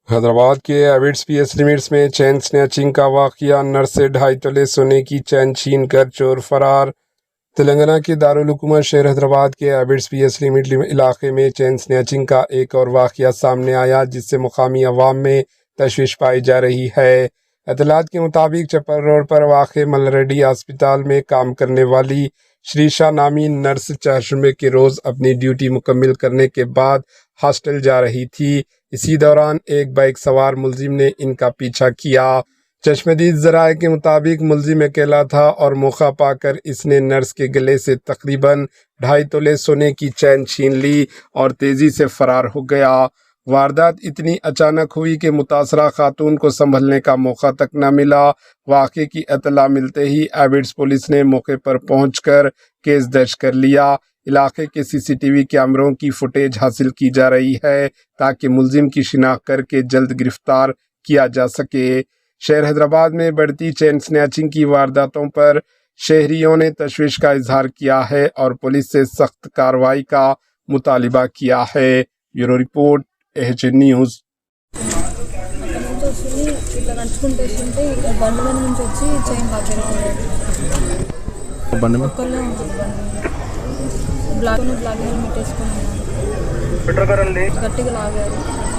हैदराबाद के एविड्स PS limits में chain snatching का वाकया। नर्स से 2.5 तोले सोने की चैन छीन कर चोर फरार। तेलंगाना के दारुल हुकूमत शहर हैदराबाद के एविड्स पीएस लिमिट इलाके में चैन स्नैचिंग का एक और वाकया सामने आया, जिससे मुकामी अवाम में तशवीश पाई जा रही है। इतलात के मुताबिक चप्पल रोड पर वाक़ मलरेडी अस्पताल में काम करने वाली श्रीशा नामी नर्स चारशंबे के रोज़ अपनी ड्यूटी मुकम्मल करने के बाद हॉस्टल जा रही थी। इसी दौरान एक बाइक सवार मुलजिम ने इनका पीछा किया। चश्मदीद ज़राए के मुताबिक मुलजिम अकेला था और मौका पाकर इसने नर्स के गले से तकरीबन 2.5 तोले सोने की चैन छीन ली और तेज़ी से फरार हो गया। वारदात इतनी अचानक हुई कि मुतासरा खातून को संभलने का मौका तक न मिला। वाक़े की इत्तला मिलते ही एविड्स पुलिस ने मौके पर पहुंचकर केस दर्ज कर लिया। इलाके के सीसीटीवी कैमरों की फुटेज हासिल की जा रही है ताकि मुलजिम की शिनाख्त करके जल्द गिरफ्तार किया जा सके। शहर हैदराबाद में बढ़ती चेन स्नैचिंग की वारदातों पर शहरियों ने तशवीश का इजहार किया है और पुलिस से सख्त कार्रवाई का मुतालिबा किया है। Bureau report, H news. Black helmet వేసుకున్నాను, గట్టిగా లాగారు.